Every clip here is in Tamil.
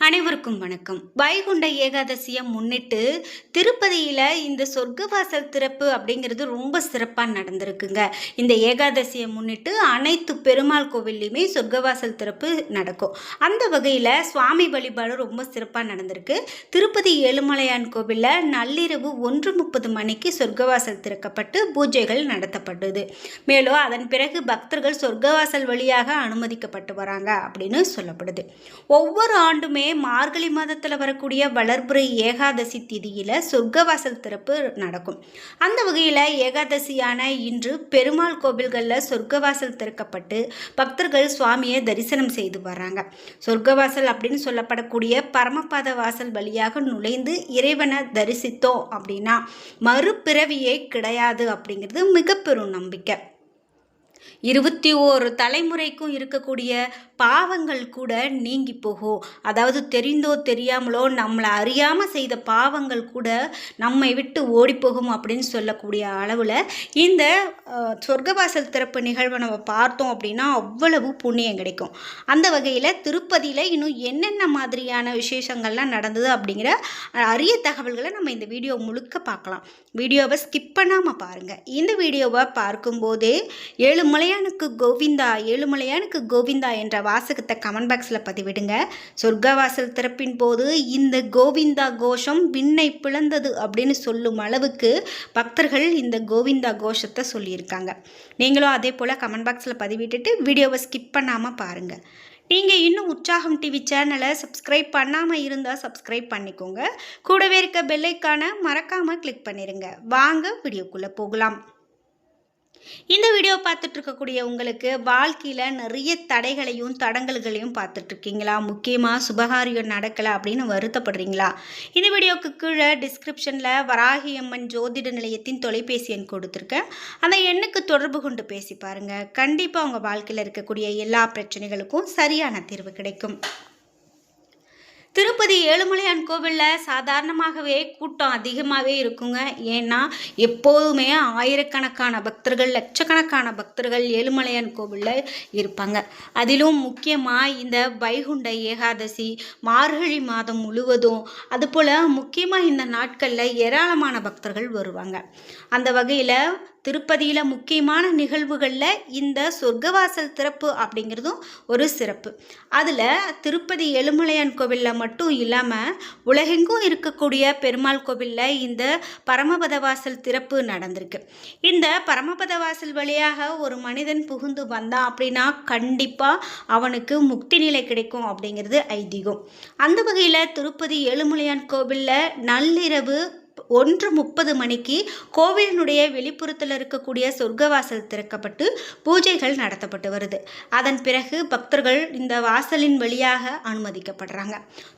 அனைவருக்கும் வணக்கம். வைகுண்ட ஏகாதசியை முன்னிட்டு திருப்பதியில் இந்த சொர்க்கவாசல் திறப்பு அப்படிங்கிறது ரொம்ப சிறப்பாக நடந்திருக்குங்க. இந்த ஏகாதசியை முன்னிட்டு அனைத்து பெருமாள் கோவில்லையுமே சொர்க்கவாசல் திறப்பு நடக்கும். அந்த வகையில் சுவாமி வழிபாடு ரொம்ப சிறப்பாக நடந்திருக்கு. திருப்பதி ஏழுமலையான் கோவிலில் நள்ளிரவு 1:30 மணிக்கு சொர்க்கவாசல் திறக்கப்பட்டு பூஜைகள் நடத்தப்பட்டது. மேலும் அதன் பிறகு பக்தர்கள் சொர்க்கவாசல் வழியாக அனுமதிக்கப்பட்டு வராங்க அப்படின்னு சொல்லப்படுது. ஒவ்வொரு ஆண்டுமே மார்கழி மாதத்தில் வரக்கூடிய வளர்பிறை ஏகாதசி திதியில் சொர்க்கவாசல் திறப்பு நடக்கும். அந்த வகையில் ஏகாதசியான இன்று பெருமாள் கோவில்களில் சொர்க்கவாசல் திறக்கப்பட்டு பக்தர்கள் சுவாமியை தரிசனம் செய்து வர்றாங்க. சொர்க்கவாசல் அப்படின்னு சொல்லப்படக்கூடிய பரமபாத வாசல் வழியாக நுழைந்து இறைவனை தரிசித்தோம் அப்படின்னா மறுபிறவியே கிடையாது அப்படிங்கிறது மிக பெரும் நம்பிக்கை. 21 தலைமுறைக்கும் இருக்கக்கூடிய பாவங்கள் கூட நீங்கி போகும். அதாவது தெரிந்தோ தெரியாமலோ நம்மளை அறியாமல் செய்த பாவங்கள் கூட நம்மை விட்டு ஓடிப்போகும் அப்படின்னு சொல்லக்கூடிய அளவில் இந்த சொர்க்கவாசல் திறப்பு நிகழ்வை நம்ம பார்த்தோம் அப்படின்னா அவ்வளவு புண்ணியம் கிடைக்கும். அந்த வகையில் திருப்பதியில் இன்னும் என்னென்ன மாதிரியான விசேஷங்கள்லாம் நடந்தது அப்படிங்கிற அரிய தகவல்களை நம்ம இந்த வீடியோ முழுக்க பார்க்கலாம். வீடியோவை ஸ்கிப் பண்ணாமல் பாருங்கள். இந்த வீடியோவை பார்க்கும்போதே ஏழுமலையானுக்கு கோவிந்தா என்ற வாசகத்தை கமெண்ட் பாக்ஸில் பதிவிடுங்க. சொர்க்கவாசல் திறப்பின் போது இந்த கோவிந்தா கோஷம் விண்ணை பிளந்தது அப்படின்னு சொல்லும் அளவுக்கு பக்தர்கள் இந்த கோவிந்தா கோஷத்தை சொல்லியிருக்காங்க. நீங்களும் அதே போல் கமெண்ட் பாக்ஸில் பதிவிட்டுட்டு வீடியோவை ஸ்கிப் பண்ணாமல் பாருங்கள். நீங்கள் இன்னும் உற்சாகம் டிவி சேனலை சப்ஸ்கிரைப் பண்ணாமல் இருந்தால் சப்ஸ்கிரைப் பண்ணிக்கோங்க. கூடவே இருக்க பெல்லைக்கான மறக்காமல் கிளிக் பண்ணிடுங்க. வாங்க வீடியோக்குள்ளே போகலாம். இந்த வீடியோ பார்த்துட்டு இருக்கக்கூடிய உங்களுக்கு வாழ்க்கையில் நிறைய தடைகளையும் தடங்கல்களையும் பார்த்துட்ருக்கீங்களா? முக்கியமாக சுபகாரியம் நடக்கலை அப்படின்னு வருத்தப்படுறீங்களா? இந்த வீடியோக்கு கீழே டிஸ்கிரிப்ஷனில் வராகியம்மன் ஜோதிட நிலையத்தின் தொலைபேசி எண் கொடுத்துருக்கேன். அந்த எண்ணுக்கு தொடர்பு கொண்டு பேசி பாருங்கள். கண்டிப்பாக உங்கள் வாழ்க்கையில் இருக்கக்கூடிய எல்லா பிரச்சனைகளுக்கும் சரியான தீர்வு கிடைக்கும். திருப்பதி ஏழுமலையான் கோவிலில் சாதாரணமாகவே கூட்டம் அதிகமாகவே இருக்குங்க. ஏன்னா எப்போதுமே ஆயிரக்கணக்கான பக்தர்கள், லட்சக்கணக்கான பக்தர்கள் ஏழுமலையான் கோவிலில் இருப்பாங்க. அதிலும் முக்கியமாக இந்த வைகுண்ட ஏகாதசி மார்கழி மாதம் முழுவதும், அதுபோல் முக்கியமாக இந்த நாட்களில் ஏராளமான பக்தர்கள் வருவாங்க. அந்த வகையில் திருப்பதியில் முக்கியமான நிகழ்வுகளில் இந்த சொர்க்கவாசல் திறப்பு அப்படிங்கிறதும் ஒரு சிறப்பு. அதில் திருப்பதி ஏழுமலையான் கோவிலில் மட்டும் இல்லாமல் உலகெங்கும் இருக்கக்கூடிய பெருமாள் கோவிலில் இந்த பரமபத வாசல் திறப்பு நடந்திருக்கு. இந்த பரமபத வாசல் வழியாக ஒரு மனிதன் புகுந்து வந்தான் அப்படின்னா கண்டிப்பாக அவனுக்கு முக்தி நிலை கிடைக்கும் அப்படிங்கிறது ஐதீகம். அந்த வகையில் திருப்பதி ஏழுமலையான் கோவிலில் நள்ளிரவு 1:30 மணிக்கு கோவிலினுடைய வெளிப்புறத்தில் இருக்கக்கூடிய சொர்க்கவாசல் திறக்கப்பட்டு பூஜைகள் நடத்தப்பட்டு வருது. அதன் பிறகு பக்தர்கள் இந்த வாசலின் வழியாக அனுமதிக்கப்படுறாங்க.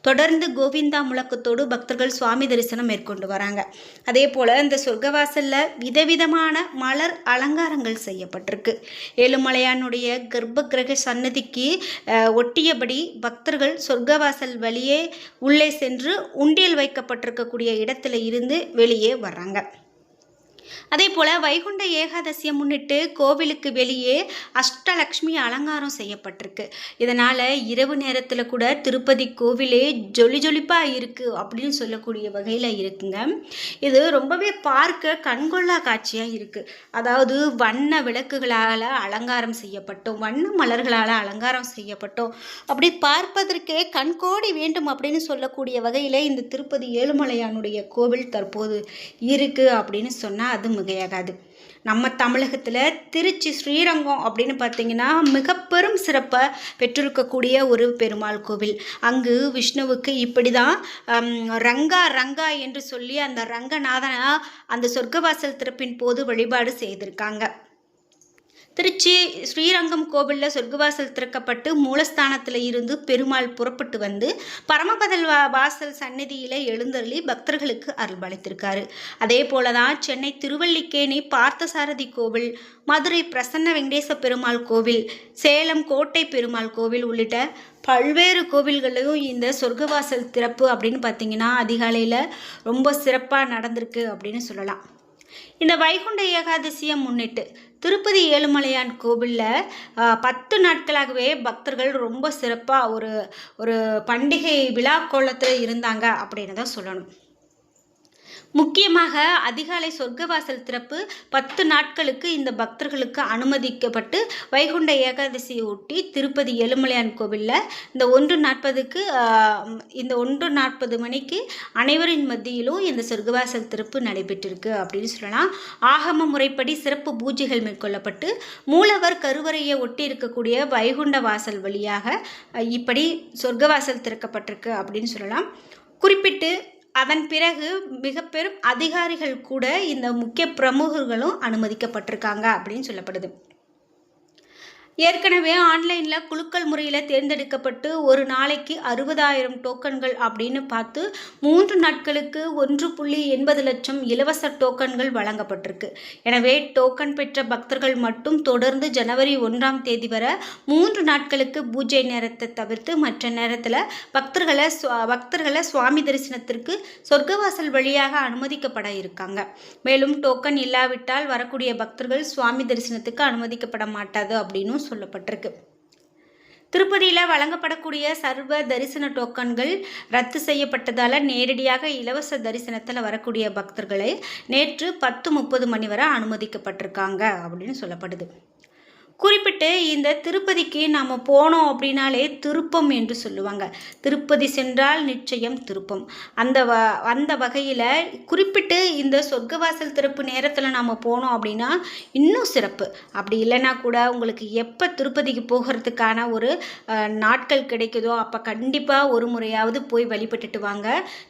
தொடர்ந்து கோவிந்தா முழக்கத்தோடு பக்தர்கள் சுவாமி தரிசனம் மேற்கொண்டு வராங்க. அதே போல் இந்த சொர்க்கவாசலில் விதவிதமான மலர் அலங்காரங்கள் செய்யப்பட்டிருக்கு. ஏழுமலையானுடைய கர்ப்ப கிரக சன்னதிக்கு ஒட்டியபடி பக்தர்கள் சொர்க்கவாசல் வழியே உள்ளே சென்று உண்டியல் வைக்கப்பட்டிருக்கக்கூடிய இடத்துல இருந்து வெளியே வர்றாங்க. அதே போல் வைகுண்ட ஏகாதசியை முன்னிட்டு கோவிலுக்கு வெளியே அஷ்டலக்ஷ்மி அலங்காரம் செய்யப்பட்டிருக்கு. இதனால் இரவு நேரத்தில் கூட திருப்பதி கோவிலே ஜொலிப்பாக இருக்குது அப்படின்னு சொல்லக்கூடிய வகையில் இருக்குங்க. இது ரொம்பவே பார்க்க கண்கொள்ளா காட்சியாக இருக்குது. அதாவது வண்ண விளக்குகளால் அலங்காரம் செய்யப்பட்டோம், வண்ண மலர்களால் அலங்காரம் செய்யப்பட்டோம், அப்படி பார்ப்பதற்கே கண்கோடி வேண்டும் அப்படின்னு சொல்லக்கூடிய வகையில் இந்த திருப்பதி ஏழுமலையானுடைய கோவில் தற்போது இருக்குது அப்படின்னு சொன்னால் அது மிகையாகாது. நம்ம தமிழகத்தில் திருச்சி ஸ்ரீரங்கம் அப்படின்னு பார்த்தீங்கன்னா மிக பெரும் சிறப்பை பெற்றிருக்கக்கூடிய ஒரு பெருமாள் கோவில். அங்கு விஷ்ணுவுக்கு இப்படி தான் ரங்கா என்று சொல்லி அந்த ரங்கநாதனை அந்த சொர்க்கவாசல் திறப்பின் போது வழிபாடு செய்திருக்காங்க. திருச்சி ஸ்ரீரங்கம் கோவிலில் சொர்க்கவாசல் திறக்கப்பட்டு மூலஸ்தானத்தில் இருந்து பெருமாள் புறப்பட்டு வந்து பரமபதல் வாசல் சந்நிதியில் எழுந்தருளி பக்தர்களுக்கு அருள்பாலித்திருக்காரு. அதே போல தான் சென்னை திருவல்லிக்கேணி பார்த்தசாரதி கோவில், மதுரை பிரசன்ன வெங்கடேச பெருமாள் கோவில், சேலம் கோட்டை பெருமாள் கோவில் உள்ளிட்ட பல்வேறு கோவில்களையும் இந்த சொர்க்கவாசல் திறப்பு அப்படின்னு பார்த்திங்கன்னா அதிகாலையில் ரொம்ப சிறப்பாக நடந்திருக்கு அப்படின்னு சொல்லலாம். இந்த வைகுண்ட ஏகாதசியை முன்னிட்டு திருப்பதி ஏழுமலையான் கோவிலில் 10 நாட்களாகவே பக்தர்கள் ரொம்ப சிறப்பாக ஒரு பண்டிகை விழா கோலத்தில் இருந்தாங்க அப்படின்னு தான் சொல்லணும். முக்கியமாக அதிகாலை சொர்க்கவாசல் திறப்பு 10 நாட்களுக்கு இந்த பக்தர்களுக்கு அனுமதிக்கப்பட்டு வைகுண்ட ஏகாதசியை ஒட்டி திருப்பதி ஏழுமலையான் கோவிலில் இந்த 1:40க்கு இந்த 1:40 மணிக்கு அனைவரின் மத்தியிலும் இந்த சொர்க்கவாசல் திறப்பு நடைபெற்றிருக்கு அப்படின்னு சொல்லலாம். ஆகம முறைப்படி சிறப்பு பூஜைகள் மேற்கொள்ளப்பட்டு மூலவர் கருவறையை ஒட்டி இருக்கக்கூடிய வைகுண்ட வாசல் வழியாக இப்படி சொர்க்கவாசல் திறக்கப்பட்டிருக்கு அப்படின்னு சொல்லலாம். குறிப்பிட்டு அதன் பிறகு மிக பெரும் அதிகாரிகள் கூட இந்த முக்கிய பிரமுகர்களும் அனுமதிக்கப்பட்டிருக்காங்க அப்படின்னு சொல்லப்படுது. ஏற்கனவே ஆன்லைனில் குலுக்கல் முறையில் தேர்ந்தெடுக்கப்பட்டு ஒரு நாளைக்கு 60,000 டோக்கன்கள் அப்படின்னு பார்த்து 3 நாட்களுக்கு 1.80 லட்சம் இலவச டோக்கன்கள் வழங்கப்பட்டிருக்கு. எனவே டோக்கன் பெற்ற பக்தர்கள் மட்டும் தொடர்ந்து ஜனவரி 1ஆம் தேதி வரை 3 நாட்களுக்கு பூஜை நேரத்தை தவிர்த்து மற்ற நேரத்தில் பக்தர்களை சுவாமி தரிசனத்திற்கு சொர்க்கவாசல் வழியாக அனுமதிக்கப்பட இருக்காங்க. மேலும் டோக்கன் இல்லாவிட்டால் வரக்கூடிய பக்தர்கள் சுவாமி தரிசனத்துக்கு அனுமதிக்கப்பட மாட்டாது அப்படின்னு சொல்லப்பட்டிருக்கு. திருப்பதியில் வழங்கப்படக்கூடிய சர்வ தரிசன டோக்கன்கள் ரத்து செய்யப்பட்டதால் நேரடியாக இலவச தரிசனத்தில் வரக்கூடிய பக்தர்களை நேற்று 10:30 மணி வரை அனுமதிக்கப்பட்டிருக்காங்க அப்படின்னு சொல்லப்படுது. குறிப்பிட்டு இந்த திருப்பதிக்கு நாம் போனோம் அப்படின்னாலே திருப்பம் என்று சொல்லுவாங்க. திருப்பதி சென்றால் நிச்சயம் திருப்பம். அந்த வகையில் குறிப்பிட்டு இந்த சொர்க்கவாசல் திறப்பு நேரத்தில் நாம் போனோம் அப்படின்னா இன்னும் சிறப்பு. அப்படி இல்லைன்னா கூட உங்களுக்கு எப்போ திருப்பதிக்கு போகிறதுக்கான ஒரு நாட்கள் கிடைக்குதோ அப்போ கண்டிப்பாக ஒரு முறையாவது போய் வழிபட்டுட்டு வாங்க.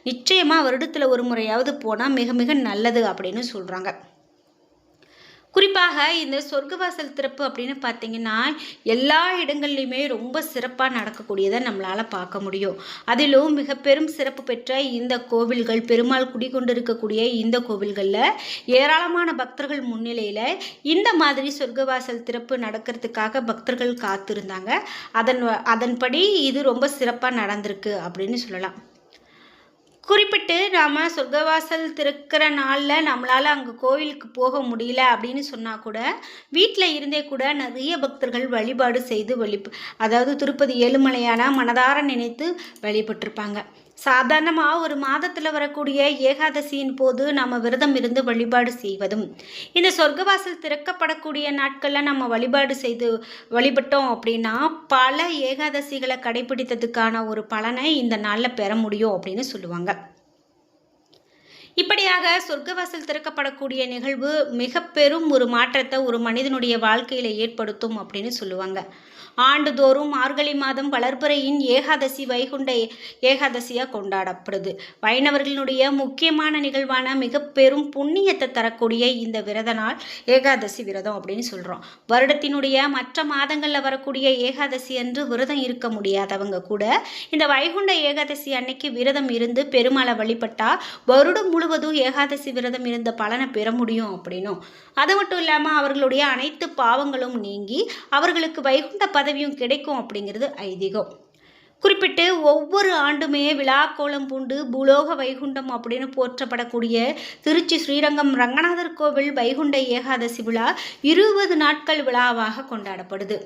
நிச்சயமாக வருடத்தில் ஒரு முறையாவது போனால் மிக மிக நல்லது அப்படின்னு சொல்கிறாங்க. குறிப்பாக இந்த சொர்க்கவாசல் திறப்பு அப்படின்னு பார்த்தீங்கன்னா எல்லா இடங்கள்லையுமே ரொம்ப சிறப்பாக நடக்கக்கூடியதை நம்மளால் பார்க்க முடியும். அதிலும் மிக பெரும் சிறப்பு பெற்ற இந்த கோவில்கள், பெருமாள் குடிகொண்டிருக்கக்கூடிய இந்த கோவில்களில் ஏராளமான பக்தர்கள் முன்னிலையில் இந்த மாதிரி சொர்க்கவாசல் திறப்பு நடக்கிறதுக்காக பக்தர்கள் காத்திருந்தாங்க. அதன்படி இது ரொம்ப சிறப்பாக நடந்திருக்கு அப்படின்னு சொல்லலாம். குறிப்பிட்டு நாம் சொர்க்கவாசல் திறக்கிற நாளில் நம்மளால் அங்கே கோவிலுக்கு போக முடியல அப்படின்னு சொன்னால் கூட வீட்டில் இருந்தே கூட நிறைய பக்தர்கள் வழிபாடு செய்து அதாவது திருப்பதி ஏழுமலையான மனதார நினைத்து வழிபட்டிருப்பாங்க. சாதாரணமாக ஒரு மாதத்தில் வரக்கூடிய ஏகாதசியின் போது நம்ம விரதம் இருந்து வழிபாடு செய்வதும் இந்த சொர்க்கவாசல் திறக்கப்படக்கூடிய நாட்களில் நம்ம வழிபட்டோம் அப்படின்னா பல ஏகாதசிகளை கடைபிடித்ததுக்கான ஒரு பலனை இந்த நாளில் பெற முடியும் அப்படின்னு சொல்லுவாங்க. இப்படியாக சொர்க்கவாசல் திறக்கப்படக்கூடிய நிகழ்வு மிக பெரும் ஒரு மாற்றத்தை ஒரு மனிதனுடைய வாழ்க்கையில் ஏற்படுத்தும் அப்படின்னு சொல்லுவாங்க. ஆண்டுதோறும் மார்கழி மாதம் வளர்பிறையின் ஏகாதசி வைகுண்ட ஏகாதசியாக கொண்டாடப்படுது. வைணவர்களுடைய முக்கியமான நிகழ்வான மிக பெரும் புண்ணியத்தை தரக்கூடிய இந்த விரத நாள் ஏகாதசி விரதம் அப்படின்னு சொல்கிறோம். வருடத்தினுடைய மற்ற மாதங்களில் வரக்கூடிய ஏகாதசி அன்று விரதம் இருக்க முடியாதவங்க கூட இந்த வைகுண்ட ஏகாதசி அன்னைக்கு விரதம் இருந்து பெருமாளை வழிபட்டால் வருடம் முழுவதும் ஏகாதசி விரதம் இருந்த பலனை பெற முடியும் அப்படின்னும், அது மட்டும் இல்லாமல் அவர்களுடைய அனைத்து பாவங்களும் நீங்கி அவர்களுக்கு வைகுண்ட பதவியும் கிடைக்கும் அப்படிங்கிறது ஐதீகம். குறிப்பிட்டு ஒவ்வொரு ஆண்டுமே விழா கோலம் பூண்டு பூலோக வைகுண்டம் அப்படின்னு போற்றப்படக்கூடிய திருச்சி ஸ்ரீரங்கம் ரங்கநாதர் கோவில் வைகுண்ட ஏகாதசி விழா 20 நாட்கள் விழாவாக கொண்டாடப்படுது.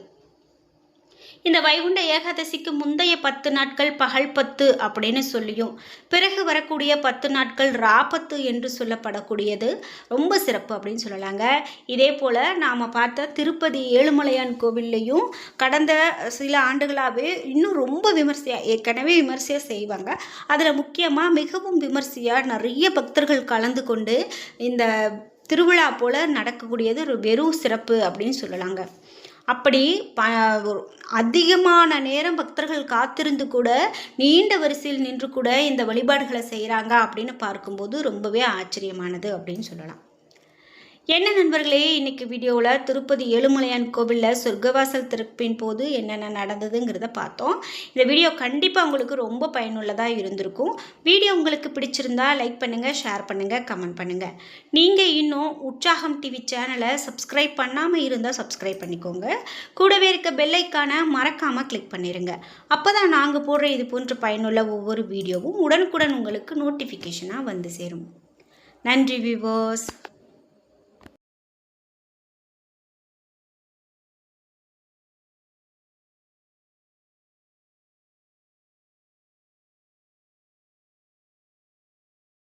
இந்த வைகுண்ட ஏகாதசிக்கு முந்தைய 10 நாட்கள் பகல் 10 அப்படின்னு சொல்லியும் பிறகு வரக்கூடிய 10 நாட்கள் ராபத்து என்று சொல்லப்படக்கூடியது ரொம்ப சிறப்பு அப்படின்னு சொல்லலாங்க. இதே போல் நாம் பார்த்த திருப்பதி ஏழுமலையான் கோவில்லையும் கடந்த சில ஆண்டுகளாகவே இன்னும் ரொம்ப ஏற்கனவே விமர்சையாக செய்வாங்க. அதில் முக்கியமாக மிகவும் விமர்சையாக நிறைய பக்தர்கள் கலந்து கொண்டு இந்த திருவிழா போல் நடக்கக்கூடியது ஒரு வெறும் சிறப்பு அப்படின்னு சொல்லலாங்க. அப்படி அதிகமான நேரம் பக்தர்கள் காத்திருந்து கூட நீண்ட வரிசையில் நின்று கூட இந்த வழிபாடுகளை செய்கிறாங்க அப்படின்னு பார்க்கும்போது ரொம்பவே ஆச்சரியமானது அப்படின்னு சொல்லலாம். என்ன நண்பர்களே, இன்னைக்கு வீடியோவில் திருப்பதி ஏழுமலையான் கோவிலில் சொர்க்கவாசல் திறப்பின் போது என்னென்ன நடந்ததுங்கிறத பார்த்தோம். இந்த வீடியோ கண்டிப்பாக உங்களுக்கு ரொம்ப பயனுள்ளதாக இருந்திருக்கும். வீடியோ உங்களுக்கு பிடிச்சிருந்தா லைக் பண்ணுங்கள், ஷேர் பண்ணுங்கள், கமெண்ட் பண்ணுங்கள். நீங்கள் இன்னும் உற்சாகம் டிவி சேனலை சப்ஸ்கிரைப் பண்ணாமல் இருந்தால் சப்ஸ்கிரைப் பண்ணிக்கோங்க. கூடவே இருக்க பெல் ஐக்கானை மறக்காமல் கிளிக் பண்ணிடுங்க. அப்போ தான் நாங்கள் போடுற இது போன்ற பயனுள்ள ஒவ்வொரு வீடியோவும் உடனுக்குடன் உங்களுக்கு நோட்டிஃபிகேஷனாக வந்து சேரும். நன்றி வியூவர்ஸ்.